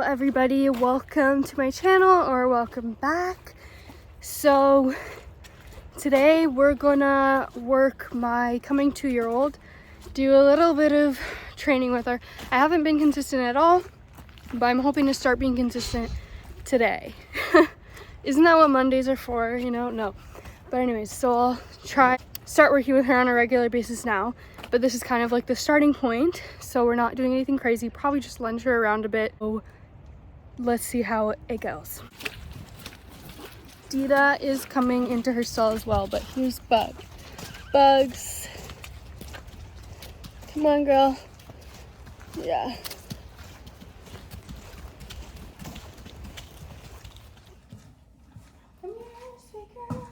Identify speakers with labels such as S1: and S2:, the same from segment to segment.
S1: everybody, welcome to my channel or welcome back. So today we're gonna work my coming 2-year-old, do a little bit of training with her. I haven't been consistent at all, but I'm hoping to start being consistent today. Isn't that what Mondays are for, you know? No. But anyways, so I'll start working with her on a regular basis now, but this is kind of like the starting point, so we're not doing anything crazy, probably just lunge her around a bit. So let's see how it goes. Dita is coming into her stall as well, but here's Bugs. Come on, girl. Yeah. Come here, sweet girl.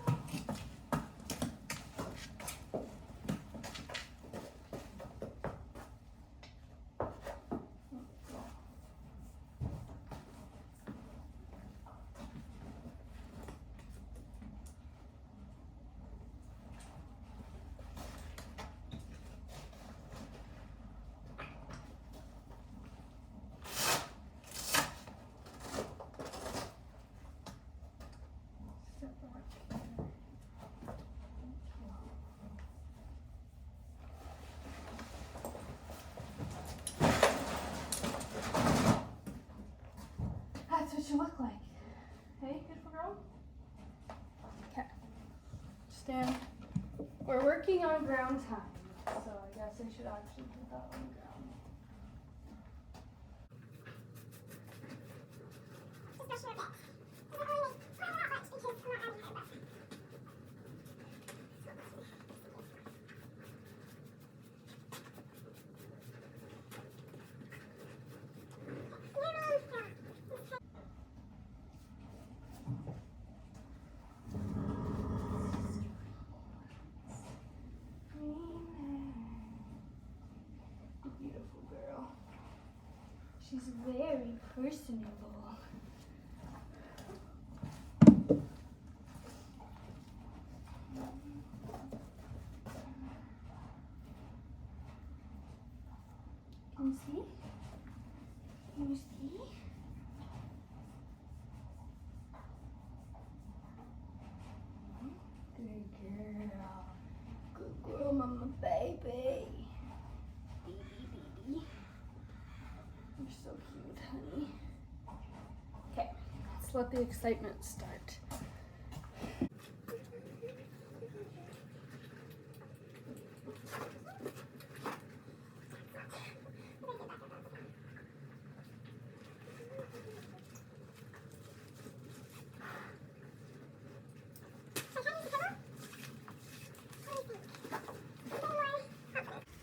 S1: That's what you look like. Hey, beautiful girl? Okay. Stand. We're working on ground time, so I guess I should actually put that on the ground. Beautiful girl. She's very personable. Can you see? Can you see? Good girl. Good girl, mama baby. Baby. You're so cute, honey. Okay, let's let the excitement start.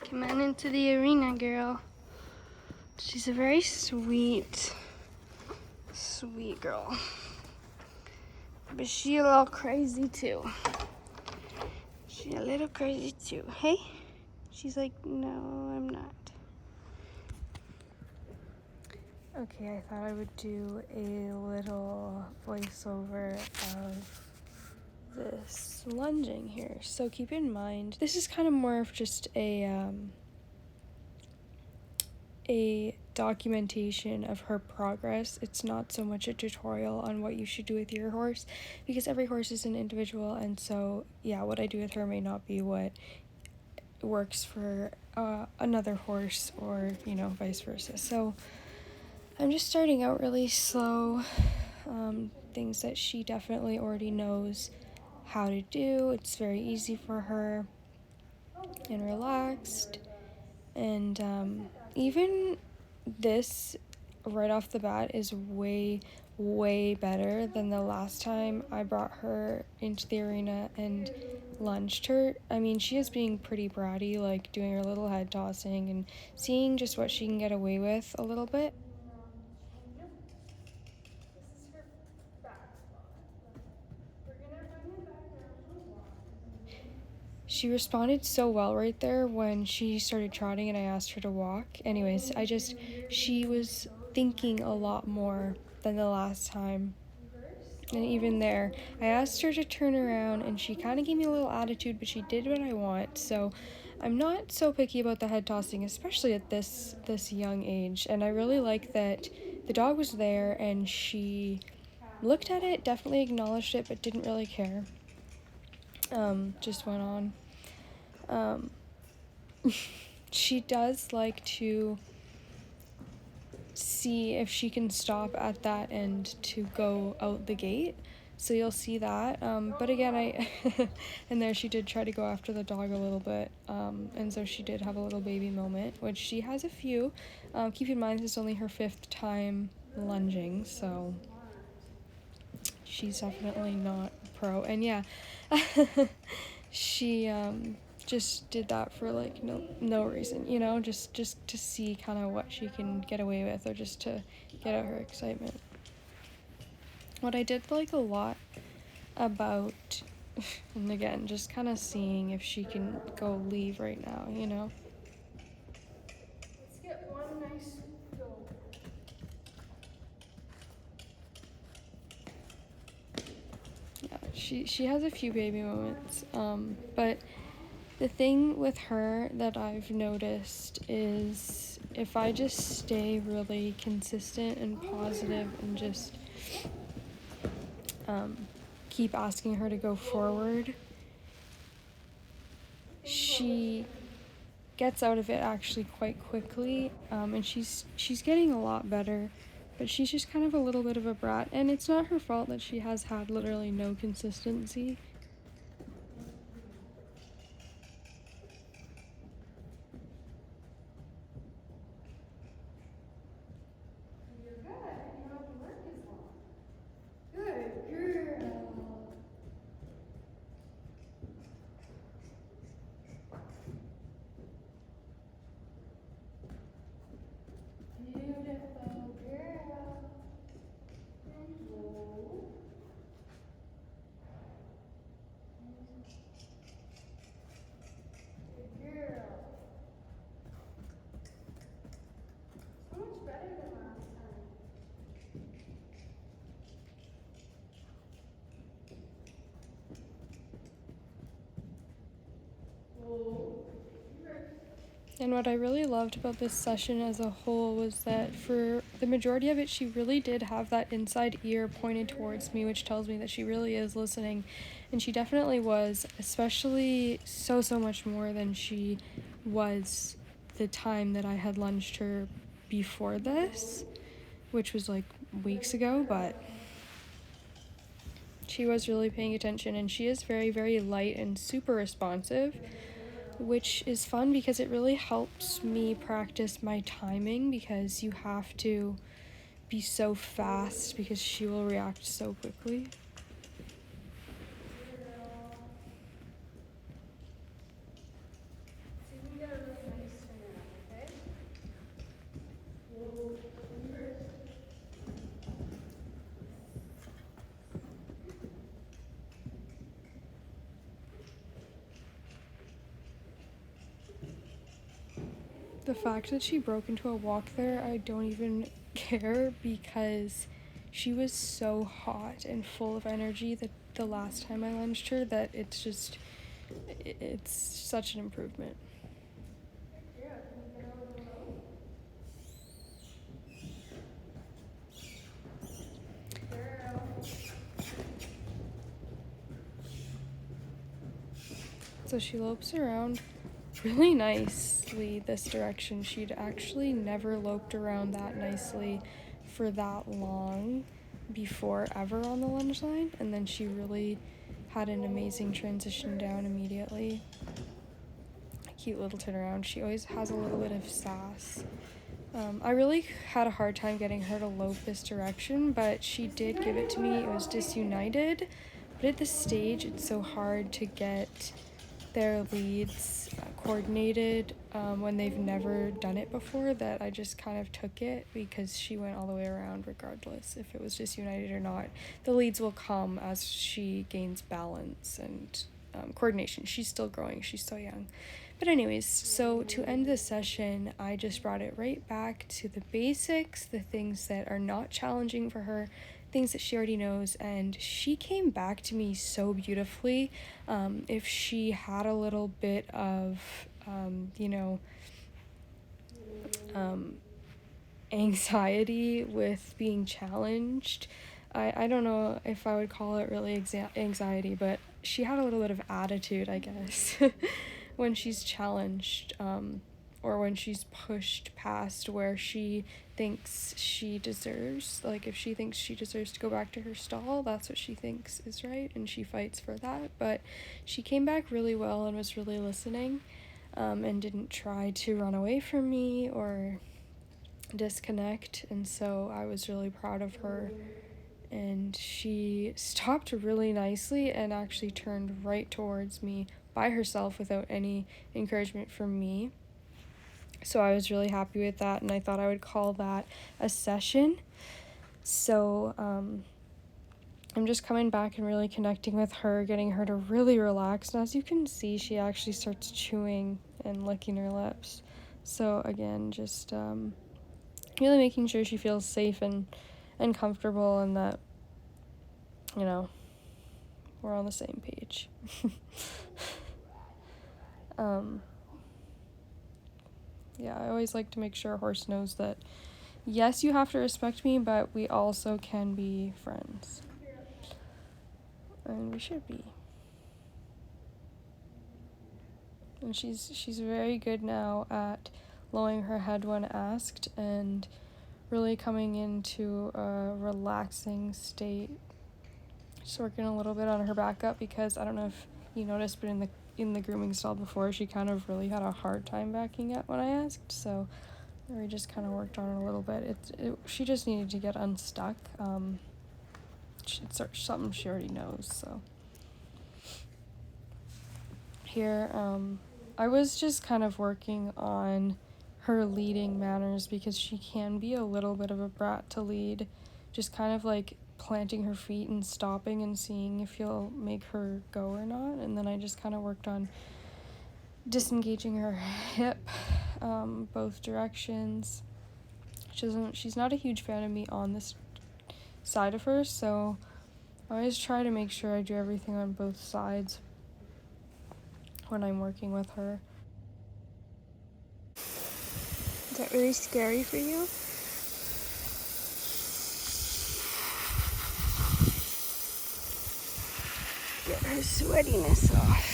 S1: Come on into the arena, girl. She's a very sweet girl. But she a little crazy too. She a little crazy too. Hey? She's like, no, I'm not. Okay, I thought I would do a little voiceover of this lunging here. So keep in mind, this is kind of more of just a documentation of her progress. It's not so much a tutorial on what you should do with your horse, because every horse is an individual, and so yeah, what I do with her may not be what works for another horse, or you know, vice versa. So I'm just starting out really slow, things that she definitely already knows how to do. It's very easy for her and relaxed, and even this right off the bat is way better than the last time I brought her into the arena and lunged her. I mean, she is being pretty bratty, like doing her little head tossing and seeing just what she can get away with a little bit. She responded so well right there when she started trotting and I asked her to walk. Anyways, she was thinking a lot more than the last time. And even there, I asked her to turn around and she kind of gave me a little attitude, but she did what I want. So I'm not so picky about the head tossing, especially at this young age. And I really like that the dog was there and she looked at it, definitely acknowledged it, but didn't really care. Just went on. She does like to see if she can stop at that end to go out the gate. So you'll see that. But again, and there she did try to go after the dog a little bit. And so she did have a little baby moment, which she has a few. Keep in mind, this is only her 5th time lunging, so she's definitely not pro. And yeah, she just did that for like no reason, you know, just to see kind of what she can get away with, or just to get out her excitement. What I did like a lot about, and again, just kind of seeing if she can go leave right now, you know. Let's get one nice go. Yeah, she has a few baby moments, but the thing with her that I've noticed is if I just stay really consistent and positive and just keep asking her to go forward, she gets out of it actually quite quickly, and she's getting a lot better, but she's just kind of a little bit of a brat, and it's not her fault that she has had literally no consistency. You're good. You don't have to work as long. Good girl. Beautiful girl. Hello. Good girl. So much better than last time. Whoa. And what I really loved about this session as a whole was that for the majority of it, she really did have that inside ear pointed towards me, which tells me that she really is listening. And she definitely was, especially so much more than she was the time that I had lunged her before this, which was like weeks ago, but she was really paying attention, and she is very, very light and super responsive, which is fun because it really helps me practice my timing, because you have to be so fast because she will react so quickly. The fact that she broke into a walk there, I don't even care, because she was so hot and full of energy that the last time I lunged her, that it's such an improvement. So she lopes around really nicely this direction. She'd actually never loped around that nicely for that long before ever on the lunge line, and then she really had an amazing transition down immediately. Cute little turnaround. She always has a little bit of sass. I really had a hard time getting her to lope this direction, but she did give it to me. It was disunited, but at this stage it's so hard to get their leads coordinated when they've never done it before, that I just kind of took it, because she went all the way around regardless if it was disunited or not. The leads will come as she gains balance and coordination. She's still growing, she's so young. But anyways, so to end this session, I just brought it right back to the basics, the things that are not challenging for her, things that she already knows, and she came back to me so beautifully. If she had a little bit of anxiety with being challenged. I don't know if I would call it really anxiety, but she had a little bit of attitude, I guess, when she's challenged, or when she's pushed past where she thinks she deserves. Like, if she thinks she deserves to go back to her stall, that's what she thinks is right, and she fights for that. But she came back really well and was really listening, and didn't try to run away from me or disconnect, and so I was really proud of her. And she stopped really nicely and actually turned right towards me by herself without any encouragement from me. So I was really happy with that, and I thought I would call that a session. So I'm just coming back and really connecting with her, getting her to really relax. And as you can see, she actually starts chewing and licking her lips. So again, just really making sure she feels safe and comfortable, and that, you know, we're on the same page. Yeah, I always like to make sure a horse knows that, yes, you have to respect me, but we also can be friends. And we should be. And she's very good now at lowering her head when asked and really coming into a relaxing state. Just working a little bit on her back up, because I don't know if you noticed, but in the grooming stall before, she kind of really had a hard time backing up when I asked, so we just kind of worked on it a little bit. She just needed to get unstuck. It's something she already knows, so. Here, I was just kind of working on her leading manners, because she can be a little bit of a brat to lead, just kind of like planting her feet and stopping and seeing if you'll make her go or not. And then I just kind of worked on disengaging her hip, both directions. She's not a huge fan of me on this side of her, so I always try to make sure I do everything on both sides when I'm working with her. Is that really scary for you? Get her sweatiness off.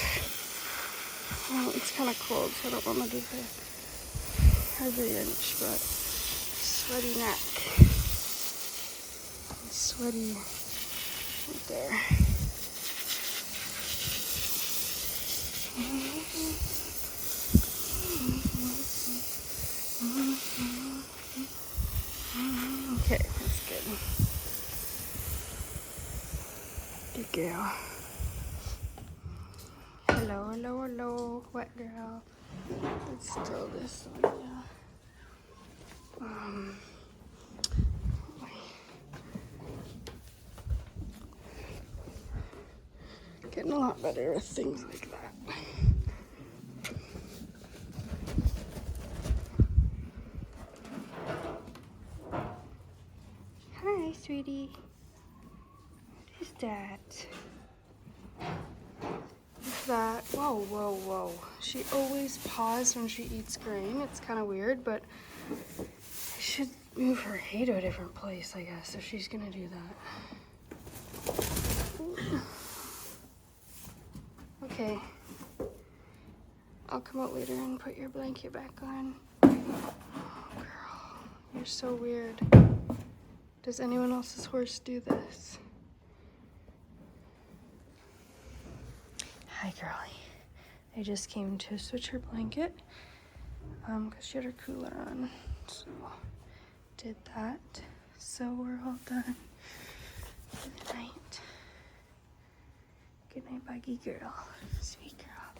S1: Well, it's kind of cold, so I don't want to give her every inch, but sweaty neck. Sweaty right there. Okay, that's good. Good girl. Hello, hello, hello, wet girl. Let's still this one, yeah. Getting a lot better with things like that. Hi, sweetie. What is that? What's that? Whoa, whoa, whoa. She always paws when she eats grain. It's kind of weird, but I should move her hay to a different place, I guess, if she's gonna do that. Okay. I'll come out later and put your blanket back on. Oh, girl, you're so weird. Does anyone else's horse do this? Hi, girlie. I just came to switch her blanket, because she had her cooler on, so did that. So we're all done. Good night. Good night, Buggy girl. Sweet girl.